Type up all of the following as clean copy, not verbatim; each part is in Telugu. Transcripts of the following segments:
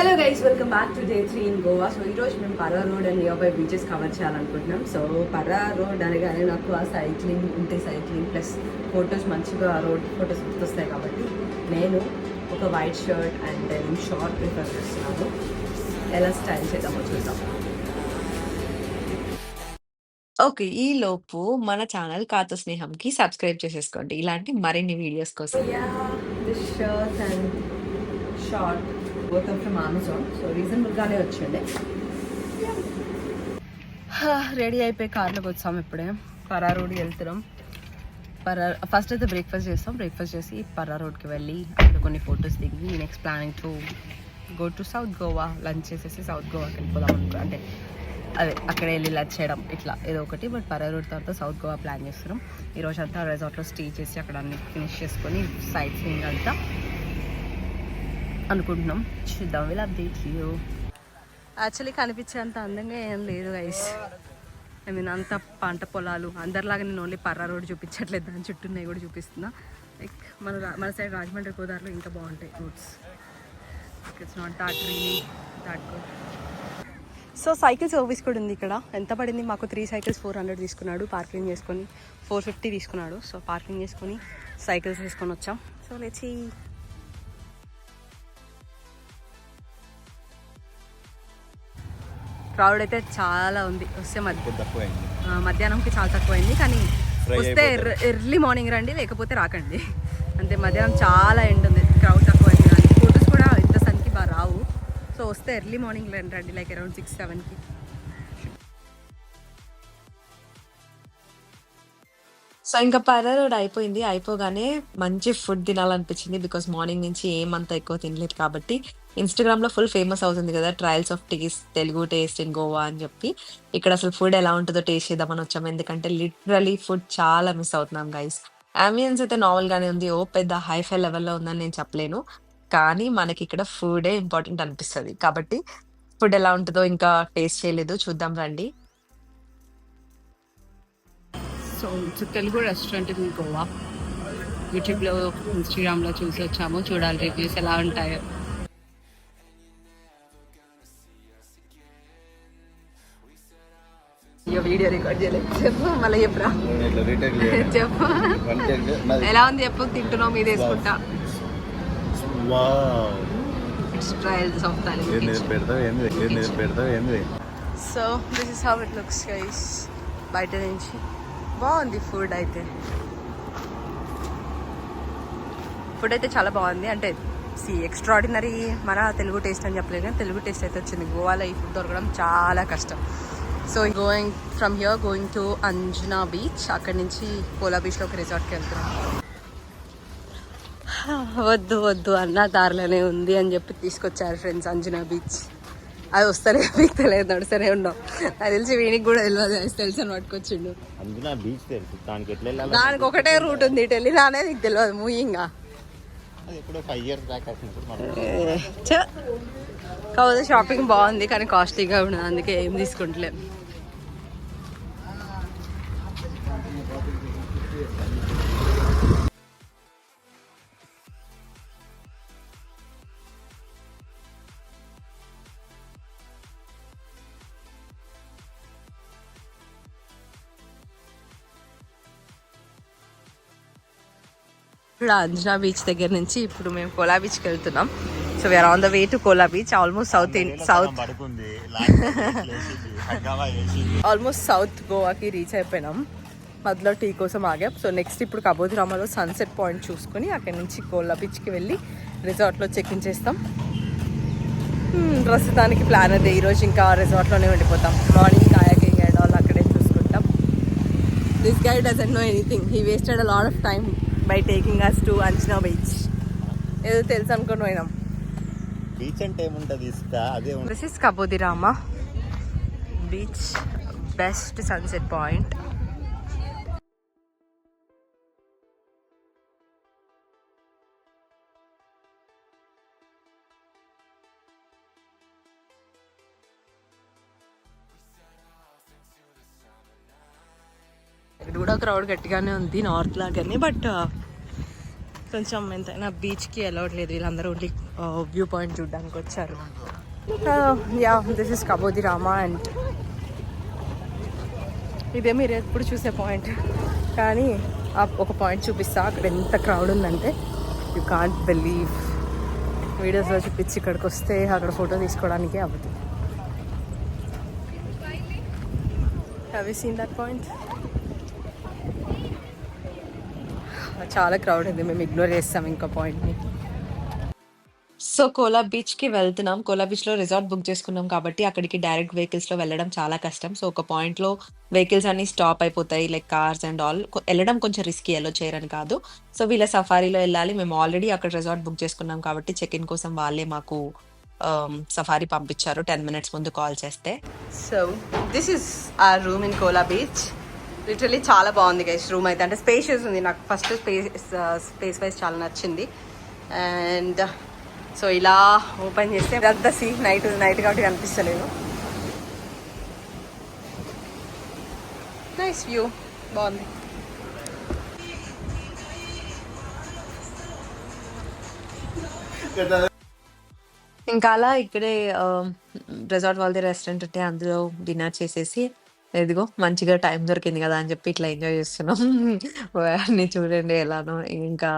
Hello guys, welcome back to day 3 in Goa. So ఈరోజు మేము Parra road and nearby beaches cover చేయాలనుకుంటున్నాం. సో పర్రా రోడ్ అనగానే నాకు ఆ సైక్లింగ్ ఉంటే సైక్లింగ్ ప్లస్ ఫొటోస్ మంచిగా రోడ్ ఫొటోస్ గుర్తొస్తాయి కాబట్టి నేను ఒక white shirt and denim short prefer చేస్తున్నాను. ఎలా స్టైల్ చేద్దామో చూద్దాం. ఓకే. ఈలోపు మన ఛానల్ 'కాతో స్నేహంకి' సబ్స్క్రైబ్ చేసేసుకోండి. ఇలాంటి మరిన్ని వీడియోస్ కోసం. This shirt and short both of from Amazon. So రీజనబుల్గానే వచ్చిండే. రెడీ అయిపోయి కార్లోకి వచ్చాము. ఇప్పుడే పర్రా రోడ్కి వెళ్తున్నాం. ఫస్ట్ అయితే బ్రేక్ఫాస్ట్ చేస్తాం. బ్రేక్ఫాస్ట్ చేసి పర్రా రోడ్కి వెళ్ళి అక్కడ కొన్ని ఫొటోస్ దిగి next planning to go to south Goa. Lunch చేసేసి సౌత్ గోవాకి వెళ్ళిపోదాం అంటే అదే అక్కడ వెళ్ళి లంచ్ చేయడం ఇట్లా ఏదో ఒకటి. బట్ పర్రా రోడ్ తర్వాత సౌత్ గోవా ప్లాన్ చేస్తున్నాం. ఈరోజు అంతా రెసార్ట్లో స్టే చేసి అక్కడ అన్ని ఫినిష్ చేసుకొని సైట్ సీయింగ్ అంతా అనుకుంటున్నాం. చూద్దాం. వీళ్ళు అప్డేట్ యూ. యాక్చువల్లీ కనిపించేంత అందంగా ఏం లేదు గైస్. ఐ మీన్ అంత పంట పొలాలు అందరిలాగా నేను ఓన్లీ పర్రా రోడ్ చూపించట్లేదు, దాని చుట్టూ ఉన్నాయి కూడా చూపిస్తున్నా. లైక్ మన సైడ్ రాజమండ్రి గోదావరిలో ఇంకా బాగుంటాయి roads. It's not that really that good. So cycle service కూడా ఉంది ఇక్కడ. ఎంత పడింది మాకు? 3 సైకిల్స్ 400 తీసుకున్నాడు. పార్కింగ్ చేసుకొని 450 తీసుకున్నాడు. సో పార్కింగ్ చేసుకొని సైకిల్స్ తీసుకొని వచ్చాం. So let's see. క్రౌడ్ అయితే చాలా ఉంది. వస్తే మధ్యాహ్నంకి చాలా తక్కువైంది, కానీ వస్తే ఎర్లీ మార్నింగ్ రండి, లేకపోతే రాకండి. అంతే. మధ్యాహ్నం చాలా ఎండ్ ఉంది, క్రౌడ్ తక్కువైంది. కానీ ఫొటోస్ కూడా ఇంత సన్కి బాగా రావు. సో వస్తే ఎర్లీ మార్నింగ్ రండి, లైక్ అరౌండ్ 6-7కి. సో ఇంకా పర్రా రోడ్ అయిపోయింది. అయిపోగానే మంచి ఫుడ్ తినాలనిపించింది. బికాస్ మార్నింగ్ నుంచి ఏమంత ఎక్కువ తినలేదు కాబట్టి. ఇన్‌స్టాగ్రామ్‌లో ఫుల్ ఫేమస్ అవుతుంది కదా, trials of taste, Telugu taste in Goa అని చెప్పి. ఇక్కడ అసలు ఫుడ్ ఎలా ఉంటుందో టేస్ట్ చేద్దామని వచ్చాము. ఎందుకంటే లిటరలీ ఫుడ్ చాలా మిస్ అవుతున్నాం గైస్. అంబియన్స్ అయితే నార్మల్‌గానే ఉంది. ఓ పెద్ద హైఫై లెవెల్‌లో ఉందని నేను చెప్పలేను. కానీ మనకి ఇక్కడ ఫుడే ఇంపార్టెంట్ అనిపిస్తది. కాబట్టి ఫుడ్ ఎలా ఉంటుందో ఇంకా టేస్ట్ చేయలేదు. చూద్దాం రండి. So Telugu restaurant in Goa. యూట్యూబ్లో ఇన్స్టాగ్రామ్లో చూసి వచ్చాము. చూడాలి రివ్యూస్ ఎలా ఉంటాయో. వీడియో రికార్డ్ చేయలేదు. చెప్పు మళ్ళీ చెప్పురా. చెప్పు ఎలా ఉంది చెప్పు. తింటున్నావు మీద వేసుకుంటా. Trials of so this is how it looks guys. బయట నుంచి బాగుంది ఫుడ్ అయితే. ఫుడ్ అయితే చాలా బాగుంది. అంటే ఎక్స్ట్రాడినరీ మన తెలుగు టేస్ట్ అని చెప్పలేదు, కానీ తెలుగు టేస్ట్ అయితే వచ్చింది. గోవాలో ఈ ఫుడ్ దొరకడం చాలా కష్టం. So going from here going to Anjana beach. అక్కడి నుంచి పోలా బీచ్లో ఒక రిసార్ట్కి వెళ్తున్నాం. వద్దు వద్దు అన్న దారిలోనే ఉంది అని చెప్పి తీసుకొచ్చారు ఫ్రెండ్స్ అంజనా బీచ్. అది వస్తలే మీకు తెలియదు, నడుస్తూనే ఉన్నాం. అది తెలిసి వీనికి కూడా తెలియదు, తెలుసు అని పట్టుకొచ్చిండు. దానికి ఒకటే రూట్ ఉంది, ఇటు వెళ్ళినా అనేది నీకు తెలియదు. మూయింగా కాకపోతే షాపింగ్ బాగుంది, కానీ కాస్ట్లీగా ఉన్నది, అందుకే ఏం తీసుకుంటలేం. ఇప్పుడు అంజనా బీచ్ దగ్గర నుంచి ఇప్పుడు మేము కోలా బీచ్కి వెళ్తున్నాం. So we are on the way to Kola beach. Almost south గోవాకి రీచ్ అయిపోయినాం. మధ్యలో టీ కోసం ఆగాం. సో నెక్స్ట్ ఇప్పుడు కబోదిరామాలో సన్సెట్ పాయింట్ చూసుకొని అక్కడి నుంచి కోలా బీచ్కి వెళ్ళి రిసార్ట్లో చెక్ ఇన్ చేస్తాం. ప్రస్తుతానికి ప్లాన్ అదే. ఈరోజు ఇంకా రిసార్ట్లోనే ఉండిపోతాం. మార్నింగ్ కాయాకింగ్ అండ్ ఆల్ అక్కడే చూసుకుంటాం. This guy doesn't know anything. He wasted a lot of time by taking us to Anjuna beach. ఏదో తెలుసు అనుకుని పోయినాం. బీచ్ అంటే ఏముంటది? అదే this is Cabo de Rama beach, best sunset point. ఇది కూడా క్రౌడ్ గట్టిగానే ఉంది నార్త్ లాగానే. బట్ కొంచెం ఎంతైనా బీచ్కి అలవట్లేదు, వీళ్ళందరూ ఓన్లీ వ్యూ పాయింట్ చూడడానికి వచ్చారు. Yeah, this is Cabo de Rama. And ఇదే మీరు ఎప్పుడు చూసే పాయింట్, కానీ ఒక పాయింట్ చూపిస్తా, అక్కడ ఎంత క్రౌడ్ ఉందంటే యూ కాంట్ బిలీవ్. వీడియోస్లో చూపించి ఇక్కడికి వస్తే అక్కడ ఫోటో తీసుకోవడానికి అవ్వదు. Have you seen that point? చాలా క్రౌడ్ ఉంది, మేము ఇగ్నోర్ చేస్తాం ఇంకో పాయింట్ని. సో కోలా బీచ్కి వెళ్తున్నాం. కోలా బీచ్లో రిసార్ట్ బుక్ చేసుకున్నాం కాబట్టి అక్కడికి డైరెక్ట్ వెహికల్స్లో వెళ్ళడం చాలా కష్టం. సో ఒక పాయింట్లో వెహికల్స్ అన్ని స్టాప్ అయిపోతాయి, లైక్ కార్స్ అండ్ ఆల్. వెళ్ళడం కొంచెం రిస్కీ, ఎల్లో చేయరని కాదు. సో వీళ్ళ సఫారీలో వెళ్ళాలి. మేము ఆల్రెడీ అక్కడ రిసార్ట్ బుక్ చేసుకున్నాం కాబట్టి చెక్ ఇన్ కోసం వాళ్ళే మాకు సఫారీ పంపించారు 10 minutes ముందు కాల్ చేస్తే. So this is a room in Kola beach. Literally చాలా బాగుంది గైస్ రూమ్ అయితే, అంటే స్పేషియస్ ఉంది. నాకు ఫస్ట్ స్పేస్ వైజ్ చాలా నచ్చింది. అండ్ సో ఇలా ఓపెన్ చేస్తే పెద్ద సీ, నైట్ కాబట్టి కనిపిస్తలేదు. నైస్ వ్యూ, బాగుంది. ఇంకా అలా ఇక్కడే రిసార్ట్ వాళ్ళది రెస్టారెంట్ ఉంటే అందులో డిన్నర్ చేసేసి, ఎదిగో మంచిగా టైం దొరికింది కదా అని చెప్పి ఇట్లా ఎంజాయ్ చేస్తున్నాం. వారిని చూడండి ఎలానో. ఇంకా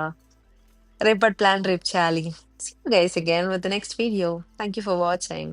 రేపటి ప్లాన్ రేపు చేయాలి. See you guys again with the next video. Thank you for watching.